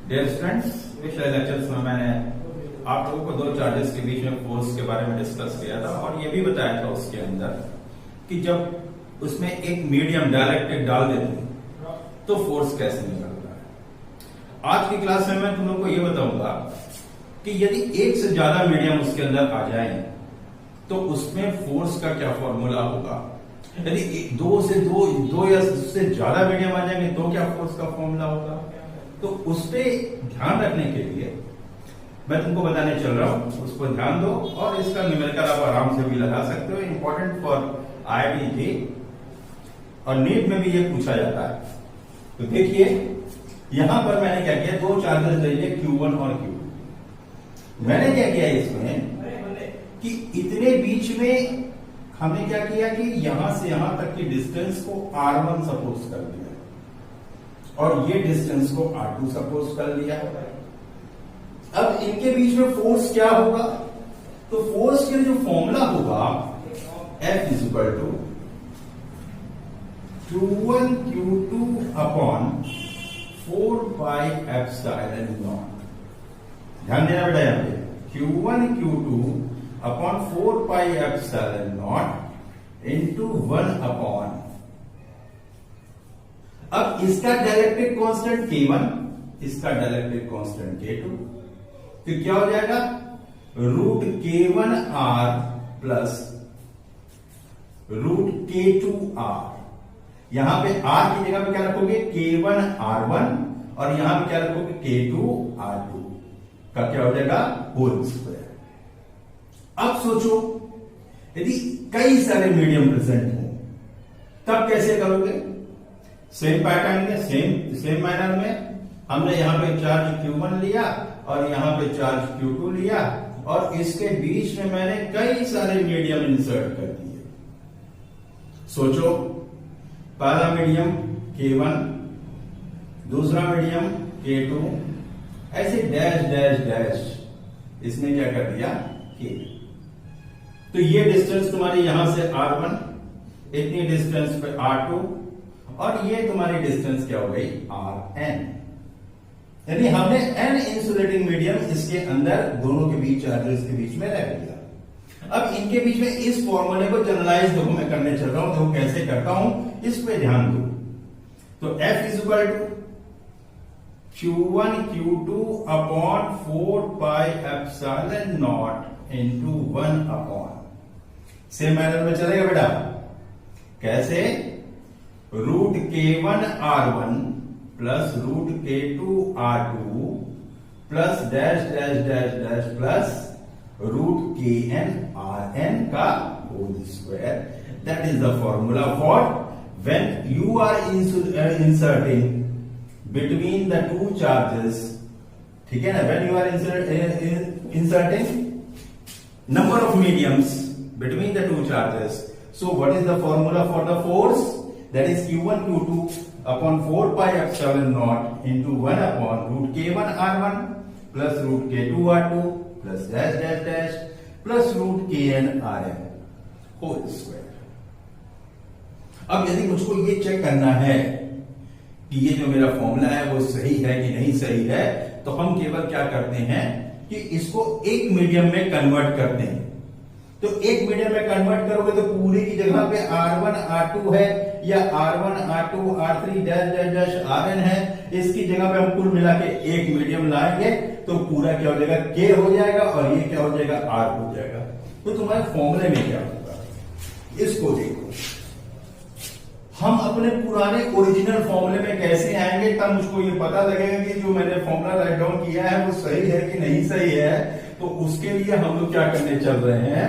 Dear students, पिछले lectures में मैंने आप लोगों को दो चार्जेस के बीच में फोर्स के बारे में डिस्कस किया था और ये भी बताया था उसके अंदर कि जब उसमें एक मीडियम डायलेक्ट्रिक डाल देते हैं तो फोर्स कैसे निकलता है। आज की क्लास में मैं तुम लोग को ये बताऊंगा कि यदि एक से ज्यादा मीडियम उसके अंदर आ जाए तो उसमें फोर्स का क्या फॉर्मूला होगा। यदि दो या उससे ज्यादा मीडियम आ जाएंगे तो क्या फोर्स का फॉर्मूला होगा। तो उस पर ध्यान रखने के लिए मैं तुमको बताने चल रहा हूं, उस पर ध्यान दो और इसका न्यूमेरिकल आप आराम से भी लगा सकते हो। इंपॉर्टेंट फॉर IIT और नीट में भी ये पूछा जाता है। तो देखिए यहां पर मैंने क्या किया, दो चार्जेस ले लिए Q1 और Q2। मैंने क्या किया इसमें कि इतने बीच में हमने क्या किया कि यहां से यहां तक की डिस्टेंस को R1 सपोज कर दिया और ये डिस्टेंस को R2 सपोज कर लिया। अब इनके बीच में फोर्स क्या होगा, तो फोर्स के लिए जो फॉर्मूला होगा F is equal to Q1 Q2 upon 4 pi epsilon naught. ध्यान देना बेटा, यहां पे Q1 Q2 upon 4 pi epsilon naught into 1 upon. अब इसका डायलेक्ट्रिक कांस्टेंट K1, इसका डायलेक्ट्रिक कांस्टेंट K2, तो क्या हो जाएगा root K1 R plus root K2 R। यहां पे R की जगह पे क्या रखोगे K1 R1 और यहां पे क्या रखोगे K2 R2 का क्या हो जाएगा होल स्क्वायर। अब सोचो यदि कई सारे मीडियम प्रेजेंट हो तब कैसे करोगे। सेम पैटर्न में सेम मैनर में हमने यहां पे चार्ज Q1 लिया और यहां पे चार्ज Q2 लिया और इसके बीच में मैंने कई सारे मीडियम इंसर्ट कर दिए। सोचो पहला मीडियम K1, दूसरा मीडियम K2, ऐसे डैश डैश डैश इसमें क्या कर दिया K। तो ये डिस्टेंस तुम्हारी यहां से R1, इतनी डिस्टेंस पे R2 और ये तुम्हारी डिस्टेंस क्या हो गई Rn। यानी हमने n इंसुलेटिंग मीडियम इसके अंदर दोनों के बीच चार्जेस के बीच में रख दिया। अब इनके बीच में इस फॉर्मूले को जनरलाइज देखो मैं करने चल रहा हूं, देखो कैसे करता हूं, इस पे ध्यान दो। तो F is equal to Q1 Q2 upon 4 pi epsilon naught into 1 upon. Same manner में चलेगा बेटा, कैसे root K1 R1 plus root K2 R2 plus dash dash dash dash plus root Kn Rn का whole square. That is the formula for when you are inserting between the two charges. ठीक है ना, when you are inserting number of mediums between the two charges. So what is the formula for the force? That is Q1 Q2 upon 4 pi epsilon naught into 1 upon root K1 R1 plus root K2 R2 plus dash dash dash plus root Kn Rn whole square. अब यदि मुझको ये check करना है कि ये जो मेरा फॉर्मूला है वो सही है कि नहीं सही है, तो हम केवल क्या करते हैं कि इसको एक मीडियम में कन्वर्ट करते हैं। तो एक मीडियम में कन्वर्ट करोगे तो पूरी की जगह पे R1 R2 है या R1 R2 R3 dash dash dash Rn है, इसकी जगह पे हम कुल मिला के एक मीडियम लाएंगे तो पूरा क्या हो जाएगा K हो जाएगा और ये क्या हो जाएगा R हो जाएगा। तो तुम्हारे फॉर्मूले में क्या होगा इसको देखो। हम अपने पुराने ओरिजिनल फॉर्मूले में कैसे आएंगे तब मुझको ये पता लगेगा कि जो मैंने फॉर्मूला राइट डाउन किया है वो सही है कि नहीं सही है। तो उसके लिए हम लोग क्या करने चल रहे हैं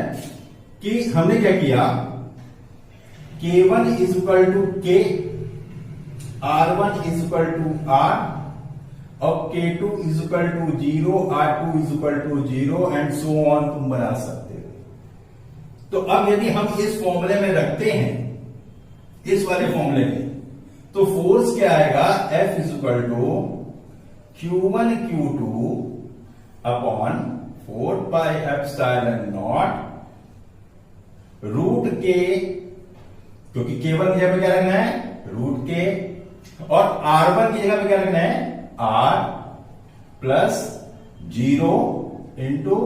कि हमने क्या किया, K1 is equal to K, R1 is equal to R और K2 is equal to 0, R2 is equal to 0 and so on तुम बना सकते हो। तो अब यदि हम इस फॉर्मूले में रखते हैं, इस वाले फॉर्मूले में, तो फोर्स क्या आएगा F is equal to Q1 Q2 upon 4 pi epsilon naught root के, क्योंकि K1 की जगह पे क्या रखना है रूट के, और R1 की जगह पे क्या रखना है R plus 0 into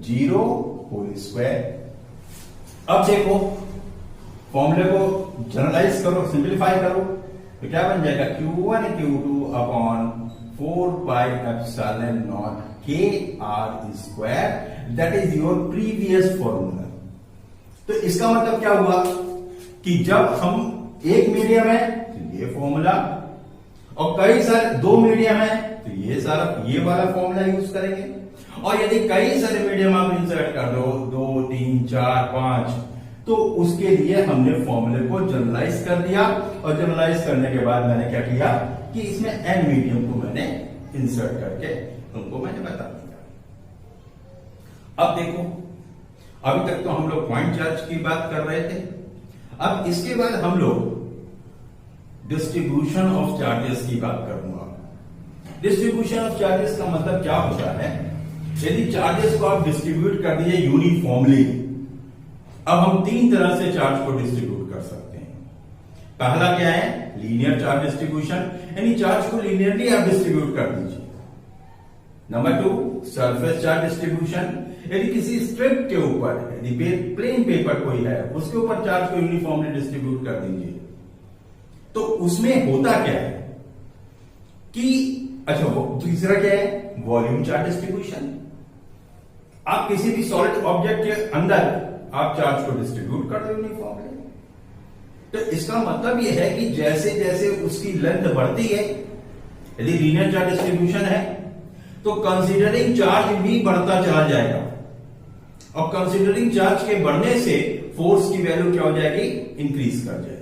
0 whole square. अब देखो फॉर्मूले को जनरलाइज करो, सिंप्लीफाई करो, तो क्या बन जाएगा Q1 Q2 upon 4 pi epsilon not KR square, that is your previous formula. तो इसका मतलब क्या हुआ कि जब हम एक मीडियम है तो ये फॉर्मूला, और कई सारे दो मीडियम है तो ये वाला फॉर्मूला यूज करेंगे, और यदि कई सारे मीडियम आप इंसर्ट कर दो 2 3 4 5, तो उसके लिए हमने फॉर्मूले को जनरलाइज कर दिया, और जनरलाइज करने के बाद मैंने क्या किया कि इसमें n मीडियम को मैंने इंसर्ट करके तुमको मैंने बता दिया। अब देखो, अभी तक तो हम लोग पॉइंट चार्ज की बात कर रहे थे, अब इसके बाद हम लोग डिस्ट्रीब्यूशन ऑफ चार्जेस की बात करूंगा। डिस्ट्रीब्यूशन ऑफ चार्जेस का मतलब क्या होता है, यदि चार्जेस को आप डिस्ट्रीब्यूट कर दिए यूनिफॉर्मली, अब हम तीन तरह से चार्ज को डिस्ट्रीब्यूट कर सकते हैं। पहला क्या है, लीनियर चार्ज डिस्ट्रीब्यूशन, यानी चार्ज को लीनियरली आप डिस्ट्रीब्यूट कर दीजिए। नंबर 2 सरफेस चार्ज डिस्ट्रीब्यूशन, यदि किसी स्ट्रिप के ऊपर, यदि प्लेन पेपर कोई है उसके ऊपर चार्ज को यूनिफॉर्मली डिस्ट्रीब्यूट कर दीजिए। तो उसमें होता क्या है कि अच्छा, तीसरा क्या है, वॉल्यूम चार्ज डिस्ट्रीब्यूशन। आप किसी भी सॉलिड ऑब्जेक्ट के अंदर आप चार्ज को डिस्ट्रीब्यूट कर दो यूनिफॉर्मली। तो इसका मतलब यह है कि जैसे जैसे उसकी लेंथ बढ़ती है, यदि लीनियर चार्ज डिस्ट्रीब्यूशन है तो कंसीडरिंग चार्ज भी बढ़ता चला जाएगा, और कंसीडरिंग चार्ज के बढ़ने से फोर्स की वैल्यू क्या हो जाएगी, इंक्रीज कर जाएगी।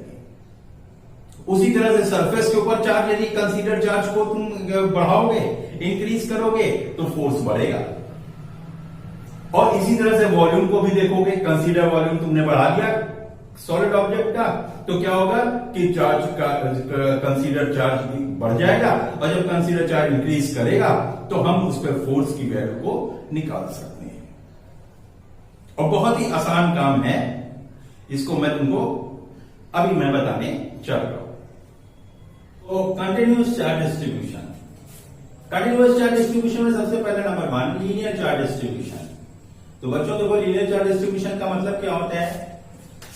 उसी तरह से सरफेस के ऊपर चार्ज, यदि कंसीडर चार्ज को तुम बढ़ाओगे, इंक्रीज करोगे, तो फोर्स बढ़ेगा। और इसी तरह से वॉल्यूम को भी देखोगे, कंसीडर वॉल्यूम तुमने बढ़ा दिया सॉलिड ऑब्जेक्ट का, तो क्या होगा कि चार्ज का कंसीडर चार्ज बढ़ जाएगा, और जब कंसीडर चार्ज इंक्रीज करेगा तो हम उस पर फोर्स की वैल्यू को निकाल सकते हैं। और बहुत ही आसान काम है, इसको मैं तुमको अभी मैं बताने चल रहा हूं। तो continuous charge distribution, continuous charge distribution में सबसे पहले नंबर 1 लीनियर चार्ज डिस्ट्रीब्यूशन। तो बच्चों देखो, लीनियर चार्ज डिस्ट्रीब्यूशन का मतलब क्या होता है,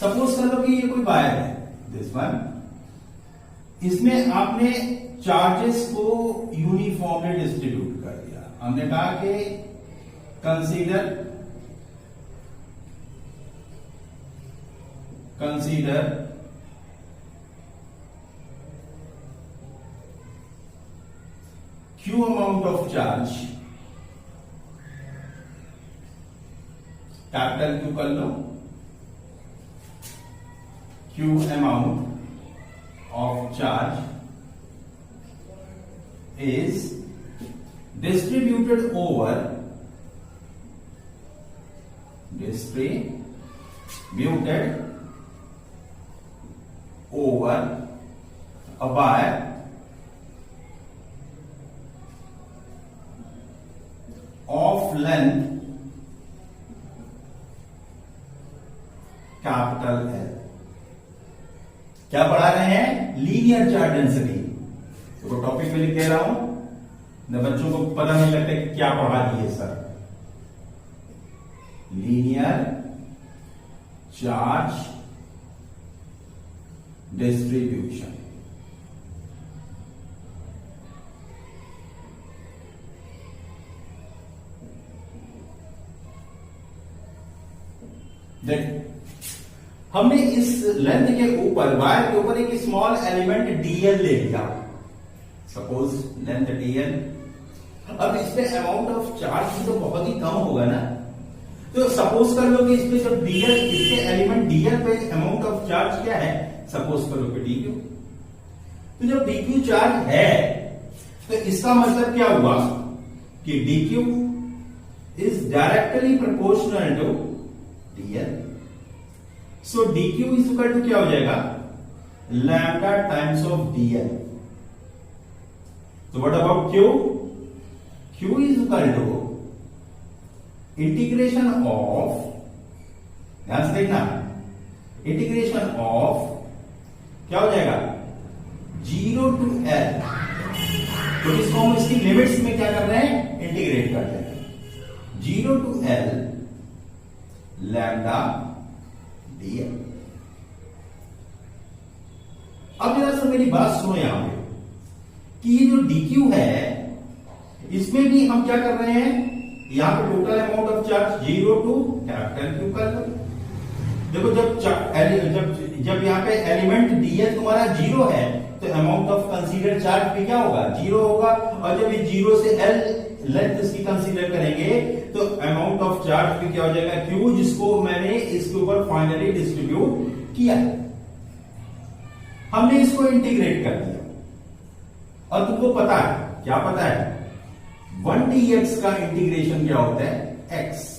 सपोज कर लो कि ये कोई वायर है, दिस वन, इसमें आपने चार्जेस को यूनिफॉर्मली डिस्ट्रीब्यूट कर दिया। हमने कहा कि consider Q amount of charge, capital Q कर लो, Q amount of charge is distributed over a wire of length capital L। क्या पढ़ा रहे हैं, लीनियर चार्ज डेंसिटी। तो टॉपिक में लिख दे रहा हूं, न बच्चों को पता नहीं लगता कि क्या पढ़ा दिए सर। लीनियर चार्ज डिस्ट्रीब्यूशन, देखो हमने इस लेंथ के ऊपर, वायर के ऊपर एक स्मॉल एलिमेंट dl ले लिया, सपोज लेंथ dl। अब इसमें अमाउंट ऑफ चार्ज तो बहुत ही कम होगा ना, तो सपोज कर लो कि इसमें जब dl, इसके एलिमेंट dl पे अमाउंट ऑफ चार्ज क्या है, सपोज करो कि dq। तो जब dq चार्ज है तो इसका मतलब क्या हुआ कि dq is directly proportional to dl। So dq is equal to क्या हो जाएगा, लैम्डा टाइम्स ऑफ dl। तो what about q, q is equal to integration of, ध्यान से देखना, इंटीग्रेशन ऑफ क्या हो जाएगा, 0 to L तो इसको हम इसकी लिमिट्स में क्या कर रहे हैं, इंटीग्रेट कर रहे हैं। 0 to L लैम्डा dl। अब जरा सा मेरी बात सुनो यहां पे कि ये जो dq है इसमें भी हम क्या कर रहे हैं, यहां पे total amount of charge 0 to capital Q कर लो। देखो जब यहाँ पे एलिमेंट dl तुम्हारा 0 है तो अमाउंट ऑफ कंसीडर चार्ज भी क्या होगा, 0 होगा। और जब ये 0 से L लेंथ इसकी कंसीडर करेंगे तो अमाउंट ऑफ चार्ज भी क्या हो जाएगा, Q, जिसको मैंने इसके ऊपर फाइनली डिस्ट्रीब्यूट किया। हमने इसको इंटीग्रेट कर दिया और तुमको पता है, क्या पता है, 1dx का इंटीग्रेशन क्या होता है, x।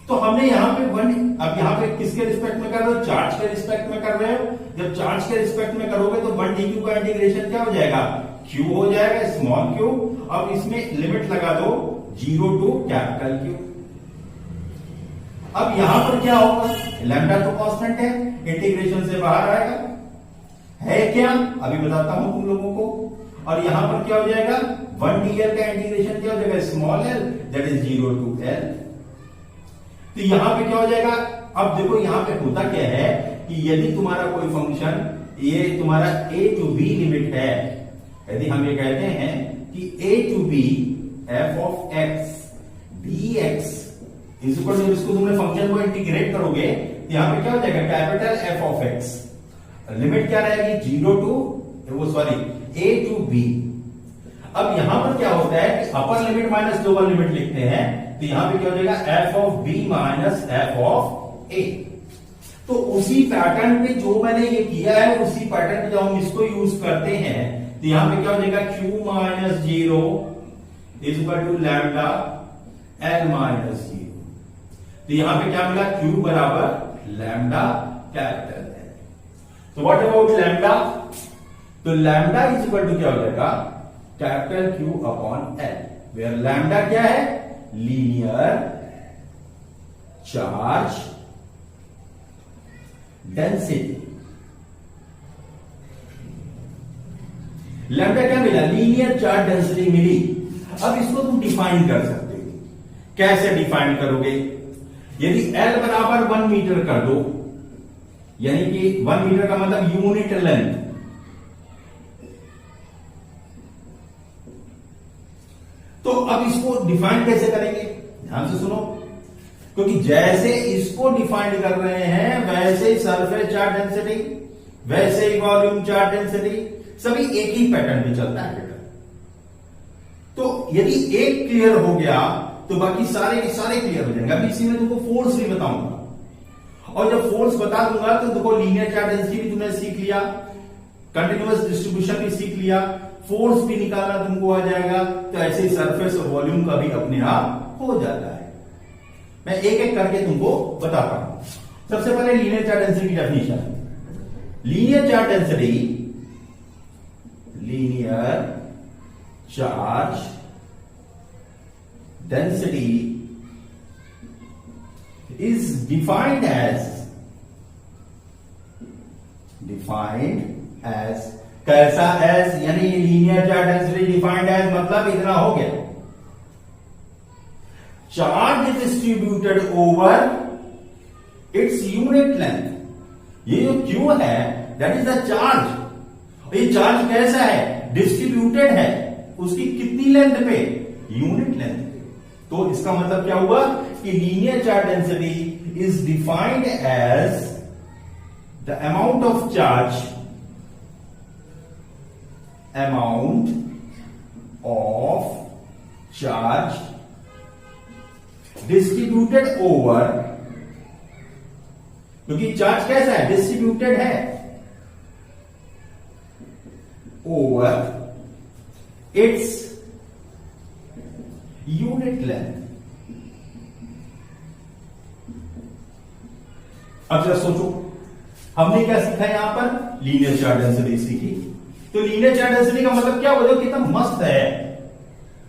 तो हमने यहां पे अब यहां पे किसके रिस्पेक्ट में कर रहे हो, चार्ज के रिस्पेक्ट में कर रहे हो। जब चार्ज के रिस्पेक्ट में करोगे तो 1dq का इंटीग्रेशन क्या हो जाएगा, q हो जाएगा, स्मॉल q। अब इसमें लिमिट लगा दो 0 टू कैपिटल Q। अब यहां पर क्या होगा, लैम्डा तो कांस्टेंट है, इंटीग्रेशन से बाहर आएगा, है क्या, अभी बताता हूं तुम लोगों को। और यहां पर क्या हो जाएगा, 1dl का इंटीग्रेशन क्या हो जाएगा, small l, that is 0 to l। तो यहां पे क्या हो जाएगा, अब देखो यहां पे होता क्या है कि यदि तुम्हारा कोई फंक्शन, ये तुम्हारा a टू b लिमिट है, यदि हम ये कहते हैं कि a to b f of x dx इसको तुमने फंक्शन को इंटीग्रेट करोगे तो यहां पे क्या हो जाएगा, capital f of x, limit क्या रहेगी 0 टू a टू b। अब यहां पर क्या होता है कि upper limit minus lower limit लिखते हैं, तो यहां पे क्या हो जाएगा, f of b minus f of a। तो उसी पैटर्न पे जो मैंने ये किया है, उसी पैटर्न पे जब हम इसको यूज करते हैं तो यहां पे क्या हो जाएगा, q minus 0 is equal to lambda l minus 0। तो यहां पे क्या मिला, q बराबर लैम्डा कैपिटल L। तो व्हाट अबाउट लैम्डा, तो लैम्डा इज इक्वल टू क्या हो जाएगा, capital Q upon L, where lambda क्या है, लीनियर चार्ज डेंसिटी। लैम्डा क्या मिला, लीनियर चार्ज डेंसिटी मिली। अब इसको तुम डिफाइन कर सकते हो, कैसे डिफाइन करोगे, यदि L बराबर 1 मीटर कर दो, यानी कि 1 मीटर का मतलब यूनिट लेंथ, तो अब इसको डिफाइन कैसे करेंगे, ध्यान से सुनो, क्योंकि जैसे इसको डिफाइन कर रहे हैं वैसे ही सरफेस चार्ज डेंसिटी, वैसे ही वॉल्यूम चार्ज डेंसिटी, सभी एक ही पैटर्न पे चलता है बेटा। तो यदि एक क्लियर हो गया तो बाकी सारे के सारे क्लियर हो जाएंगे। अभी इसी में तुमको फोर्स भी बताऊंगा, और जब फोर्स बता दूंगा तो देखो लीनियर चार्ज डेंसिटी भी तुमने सीख लिया, कंटिन्यूअस डिस्ट्रीब्यूशन भी सीख लिया, फोर्स भी निकालना तुमको आ जाएगा। तो ऐसे ही सरफेस और वॉल्यूम का भी अपने आप हो जाता है। मैं एक एक करके तुमको बताता हूं। सबसे पहले लीनियर चार्ज डेंसिटी की definition. Linear charge density, linear charge density is defined as कैसा as, यानी linear charge density defined as मतलब इतना हो गया, charge distributed over its unit length. ये जो Q है दैट इज द चार्ज, ये चार्ज कैसा है, डिस्ट्रीब्यूटेड है, उसकी कितनी लेंथ पे, यूनिट लेंथ पे। तो इसका मतलब क्या हुआ कि linear charge density is defined as the amount of charge, amount of charge distributed over, क्योंकि चार्ज कैसा है, डिस्ट्रीब्यूटेड है, ओवर इट्स यूनिट लेंथ। अब जरा सोचो, हमने क्या सीखा यहां पर, लीनियर चार्ज डेंसिटी सीखी। तो लीनियर चार्ज डेंसिटी का मतलब क्या बोलो, कितना मस्त है,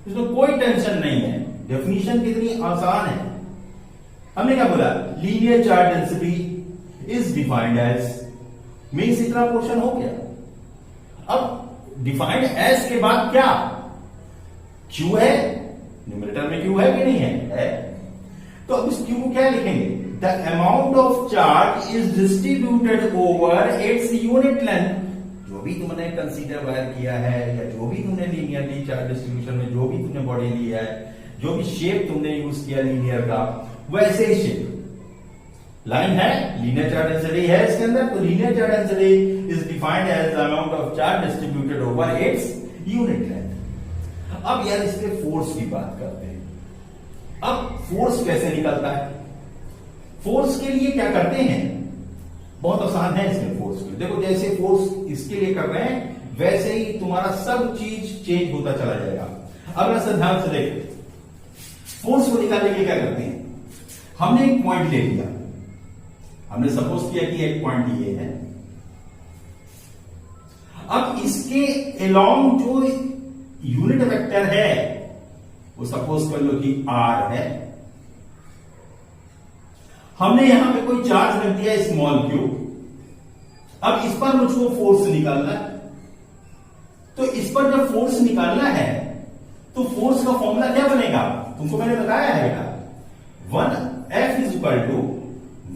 इसमें कोई टेंशन नहीं है, डेफिनेशन कितनी आसान है। हमने क्या बोला, linear charge density is defined as, means इतना पोर्शन हो गया। अब डिफाइंड एज के बाद क्या क्यू है, न्यूमरेटर में क्यू है कि नहीं है? तो अब इस क्यू को क्या लिखेंगे? The amount of charge is distributed over its unit length. जो भी तुमने कंसीडर वायर किया है या जो भी तुमने लीनियरली चार्ज डिस्ट्रीब्यूशन में जो भी तुमने बॉडी लिया है, जो भी शेप तुमने यूज किया लीनियर का, वैसे ही शेप लाइन है, लीनियर चार्ज डेंसिटी है इसके अंदर, तो linear charge density is defined as the amount of charge distributed over its unit length. अब यार इस पे फोर्स की बात करते हैं। अब फोर्स कैसे निकलता है? फोर्स के लिए क्या करते हैं? बहुत आसान है इसमें फोर्स के लिए। देखो जैसे फोर्स इसके लिए कर रहे हैं वैसे ही तुम्हारा सब चीज चेंज होता चला जाएगा। अब ऐसा ध्यान से देखो, फोर्स को निकालने के लिए क्या करते हैं? हमने एक पॉइंट ले लिया, हमने सपोज किया कि एक पॉइंट ये है। अब इसके अलोंग जो यूनिट वेक्टर है वो सपोज कर लो कि आर है। हमने यहां पे कोई चार्ज रख दिया स्मॉल क्यू। अब इस पर मुझको फोर्स निकालना है, तो इस पर जब फोर्स निकालना है तो फोर्स का फॉर्मूला क्या बनेगा? तुमको मैंने बताया है बेटा, 1F इज इक्वल टू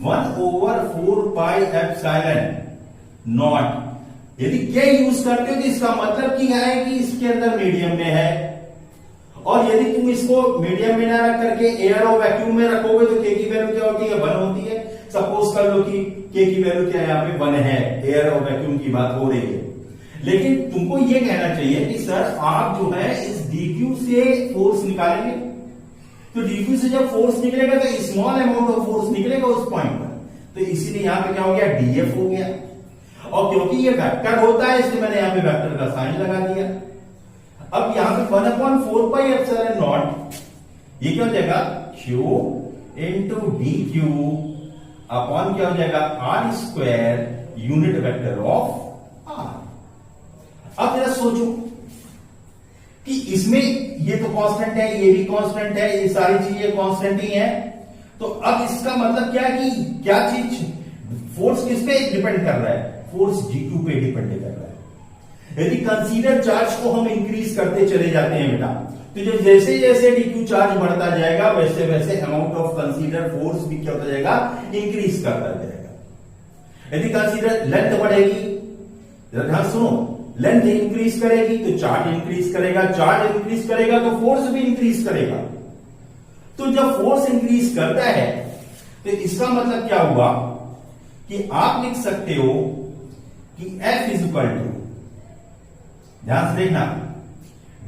1/4πε0। यदि क्या यूज करते हो तो इसका मतलब क्या है कि इसके अंदर मीडियम में है, और यदि तुम इसको मीडियम में ना रख करके एयर और वैक्यूम में रखोगे तो के की वैल्यू क्या होती है? 1 होती है। सपोज कर लो कि के की वैल्यू क्या है यहाँ पे 1 है, एयर और वैक्यूम की बात हो रही है। लेकिन तुमको ये कहना चाहिए कि सर आप जो है इस dq से फोर्स निकालेंगे, तो dq से जब फोर्स निकलेगा तो स्मॉल अमाउंट ऑफ फोर्स निकलेगा उस पॉइंट पर, तो इसीलिए यहां पे क्या हो गया? df हो गया। और क्योंकि ये वेक्टर होता है इसलिए मैंने यहां पे वेक्टर का साइन लगा दिया। अब यहां पे 1/4πε0 ये क्या हो जाएगा? q into D Q upon क्या हो जाएगा? R square unit vector of R. अब जरा सोचो कि इसमें ये तो कांस्टेंट है, ये भी कांस्टेंट है, ये सारी चीजें कांस्टेंट ही है। तो अब इसका मतलब क्या है कि क्या चीज फोर्स किस पे डिपेंड कर रहा है? फोर्स dq पे डिपेंड कर रहा है। यदि कंसीडर चार्ज को हम इंक्रीज करते चले जाते हैं बेटा, तो जो जैसे जैसे dq चार्ज बढ़ता जाएगा वैसे वैसे अमाउंट ऑफ कंसीडर फोर्स भी क्या होता जाएगा? इंक्रीज करता जाएगा। यदि कंसीडर लेंथ बढ़ेगी, जरा ध्यान सुनो, लेंथ इंक्रीज करेगी तो चार्ज इंक्रीज करेगा, चार्ज इंक्रीज करेगा तो फोर्स भी इंक्रीज करेगा। तो जब फोर्स इंक्रीज करता है तो इसका मतलब क्या हुआ कि आप लिख सकते हो कि F इज इक्वल टू, ध्यान से देखना,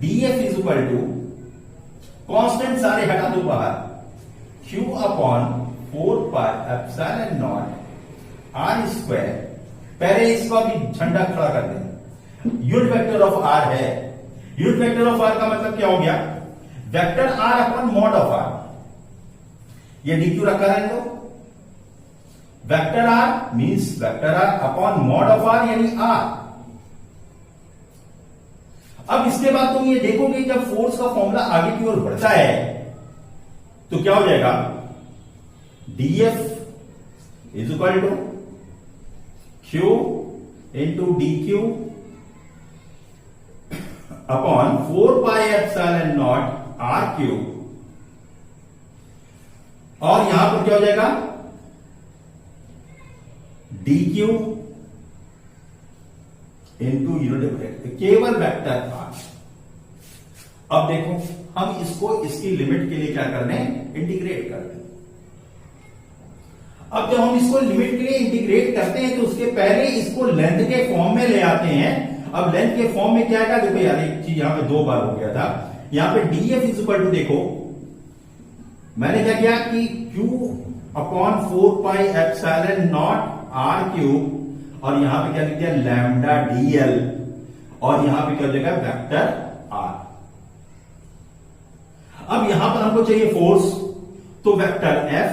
dF is equal to, constant सारे हटा दो बाहर, Q अपॉन 4πε0 आर स्क्वायर। पहले इसका भी झंडा खड़ा कर दें, यूनिट वेक्टर ऑफ आर है। यूनिट वेक्टर ऑफ आर का मतलब क्या हो गया? Vector R upon mod of R. ये dq रखा है तो vector R means vector R upon mod of R यानी आर। अब इसके बाद तुम ये देखोगे जब फोर्स का फॉर्मूला आगे की ओर बढ़ता है तो क्या हो जाएगा? dF is equal to q into D Q upon 4πε0 R cube, और यहां पर क्या हो जाएगा? D Q into unit vector, केवल वेक्टर आर। अब देखो हम इसको इसकी लिमिट के लिए क्या करने? इंटीग्रेट करते हैं। अब जब हम इसको लिमिट के लिए इंटीग्रेट करते हैं तो उसके पहले इसको लेंथ के फॉर्म में ले आते हैं। अब लेंथ के फॉर्म में क्या आएगा? देखो यार एक चीज यहां पे 2 बार हो गया था। यहां पे dF इज इक्वल टू, देखो मैंने क्या किया कि Q अपॉन 4πε0 आर क्यूब, और यहां पे क्या लिख दिया? लैम्डा dl, और यहां पे क्या हो जाएगा? Vector r। अब यहां पर हमको चाहिए फोर्स, तो वेक्टर F।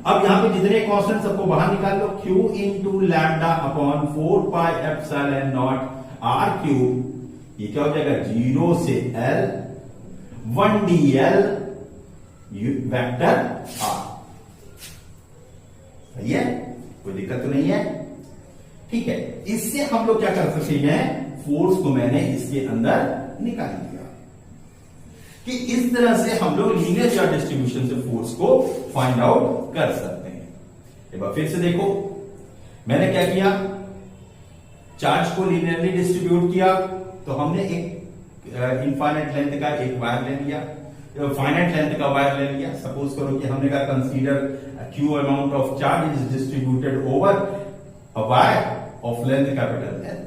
अब यहां पे जितने कांस्टेंट सबको बाहर निकाल लो, Q into lambda upon 4πε0 R cube, ये क्या हो जाएगा? 0 से L 1dl वेक्टर r। सही है, कोई दिक्कत तो नहीं है? ठीक है, इससे हम लोग क्या कर सकते हैं? फोर्स को मैंने इसके अंदर निकाल दिया। कि इस तरह से हम लोग लीनियर चार्ज डिस्ट्रीब्यूशन से फोर्स को फाइंड आउट कर सकते हैं। एक बार फिर से देखो, मैंने क्या किया, चार्ज को लीनियरली डिस्ट्रीब्यूट किया, तो हमने एक इनफाइनाइट लेंथ का एक वायर ले लिया, फाइनाइट लेंथ का वायर ले लिया। सपोज करो कि हमने कहा consider Q amount of charge is distributed over a wire of length capital L.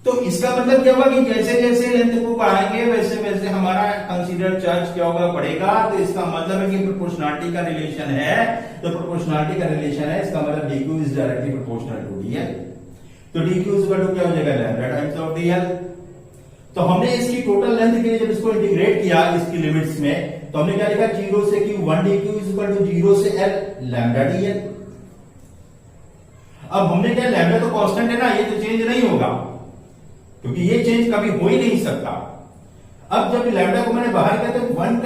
तो इसका मतलब क्या होगा कि जैसे जैसे लेंथ को बढ़ाएंगे वैसे वैसे हमारा कंसीडर चार्ज क्या होगा, बढ़ेगा। तो इसका मतलब है कि प्रोपोर्शनलिटी का रिलेशन है, तो प्रोपोर्शनलिटी का रिलेशन है, इसका मतलब dq is directly proportional to dl। तो dq इज इक्वल टू क्या हो जाएगा, लैम्डा टाइम्स ऑफ dl। तो हमने इसकी टोटल लेंथ के लिए जब इसको इंटीग्रेट किया इसकी लिमिट्स में, तो हमने क्या लिखा, 0 से q 1 dq is equal to 0 से l लैम्डा dl। अब हमने क्या, लैम्डा तो कांस्टेंट है ना, ये तो चेंज नहीं होगा क्योंकि ये चेंज कभी हो ही नहीं सकता। अब जब लैम्डा को मैंने बाहर किया तो वन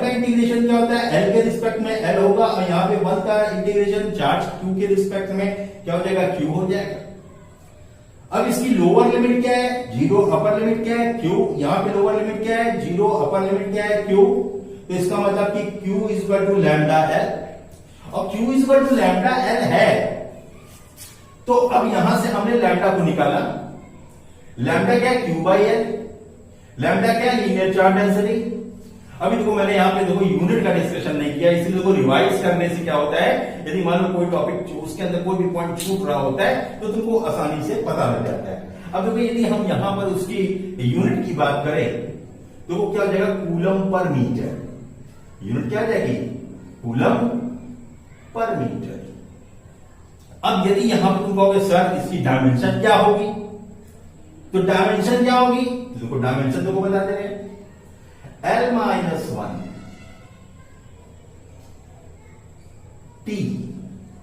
का इंटीग्रेशन क्या होता है, एल के रिस्पेक्ट में एल होगा, और यहाँ पे वन का इंटीग्रेशन चार्ज क्यू के रिस्पेक्ट में क्या हो जाएगा, क्यू हो जाएगा। अब इसकी लोअर लिमिट क्या है, 0, अपर लिमिट क्या है, क्यू। यहाँ पे लोअर लिमिट क्या है, 0, अपर लिमिट क्या है, क्यू। तो इसका मतलब कि Q is equal to lambda L, और Q is equal to lambda L है। तो अब यहां से हमने लैम्डा को निकाला, लैम्डा क्या है, क्यू बाई एल। लैम्डा क्या है, लीनियर चार्ज डेंसिटी। अभी देखो मैंने यहां पे देखो यूनिट का डिस्कशन नहीं किया, इसलिए देखो रिवाइज करने से क्या होता है, यदि मान लो कोई टॉपिक उसके अंदर कोई भी पॉइंट छूट रहा होता है तो तुमको आसानी से पता लग जाता है। अब देखो यदि हम यहां पर उसकी यूनिट की बात करें तो वो क्या हो जाएगा, कूलम पर मीटर। यूनिट क्या हो जाएगी, कूलम पर मीटर। अब यदि यहां पर तुम कहोगे सर इसकी डायमेंशन क्या होगी, तो डायमेंशन क्या होगी, देखो डायमेंशन तो बताते रहे, L माइनस 1 T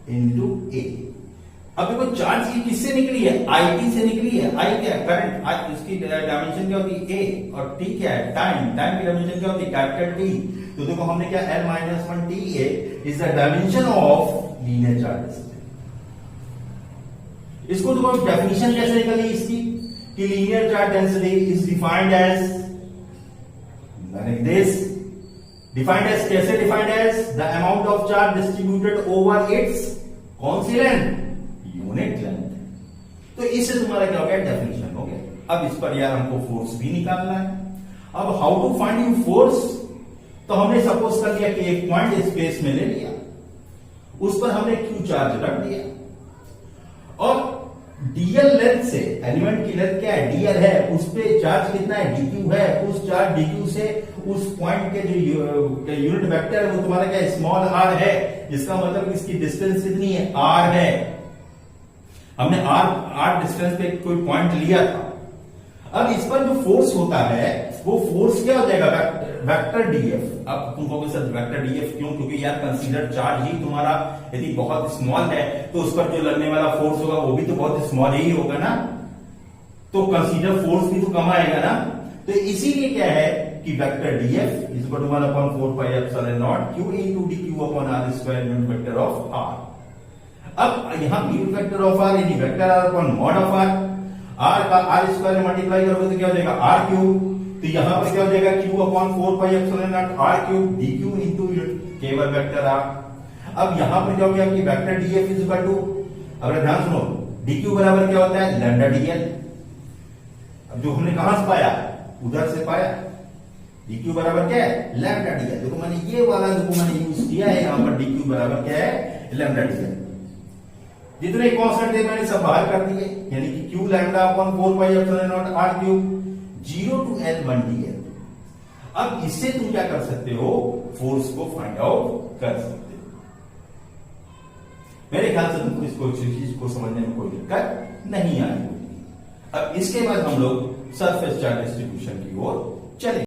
इंटू ए। अब देखो चार्ज की किससे निकली है, IT से निकली है। I क्या है, करंट। इसकी डायमेंशन क्या होती है, A, और T क्या है, टाइम। टाइम की डायमेंशन क्या होती है, कैपिटल T। तो देखो हमने क्या, L minus 1 T A is the dimension of linear charge. इसको देखो डेफिनेशन कैसे निकली इसकी, कि linear charge density is defined as like this, defined as कैसे defined as, the amount of charge distributed over its कौन सी लेंथ, यूनिट लेंथ। तो इससे तुम्हारा क्या हो गया, डेफिनेशन हो गया। अब इस पर यार हमको फोर्स भी निकालना है। अब how to find you force, तो हमने सपोज कर लिया कि एक पॉइंट स्पेस में ले लिया, उस पर हमने क्यू चार्ज रख दिया, और डीएल लेंथ से, एलिमेंट की लेंथ क्या है, डीएल है, उस पे चार्ज कितना है, डीक्यू है। उस चार्ज डीक्यू से उस पॉइंट के जो यूनिट वेक्टर है वो तुम्हारा क्या, स्मॉल आर है। इसका मतलब इसकी डिस्टेंस कितनी है, आर है। हमने आर डिस्टेंस पे कोई पॉइंट लिया था। अब इस पर जो फोर्स होता है वो फोर्स क्या हो जाएगा, वेक्टर डीएफ। अब तुम कहोगे सर वेक्टर डीएफ क्यों, क्योंकि यार कंसीडर चार्ज ही तुम्हारा यदि बहुत स्मॉल है तो उस पर जो लगने वाला फोर्स होगा वो भी तो बहुत स्मॉल ही होगा ना, तो कंसीडर फोर्स भी तो कम आएगा ना। तो इसीलिए क्या है कि vector DF is equal to 1/4 pi epsilon naught Q into DQ upon R square unit vector of R. अब यहां यूनिट वेक्टर ऑफ आर यानी vector R upon mod of R, R का आर स्क्वायर में multiply करोगे तो क्या हो जाएगा, आर क्यूब। तो यहां पर क्या हो जाएगा, Q upon 4 pi epsilon naught R cube DQ into केवल वेक्टर आर। अब यहां पर क्या हो गया कि vector DF is equal to, अगर ध्यान सुनो, डीक्यू बराबर क्या होता है, लैम्डा डीएल। अब जो हमने कहां से पाया, उधर से पाया, डीक्यू बराबर क्या है, लैम्डा डीएल। देखो मैंने ये वाला देखो मैंने यूज किया है, यहां पर डीक्यू बराबर क्या है, लैम्डा डीएल। जितने कांस्टेंट थे मैंने सब बाहर कर दिए, यानी कि Q lambda upon 4 pi epsilon naught R cube 0 to L 1 dl। अब इससे तुम क्या कर सकते हो, फोर्स को फाइंड आउट कर सकते हो। मेरे ख्याल से तुमको इसको चीज को समझने में कोई दिक्कत नहीं आई होगी। अब इसके बाद हम लोग सरफेस चार्ज डिस्ट्रीब्यूशन की ओर चले।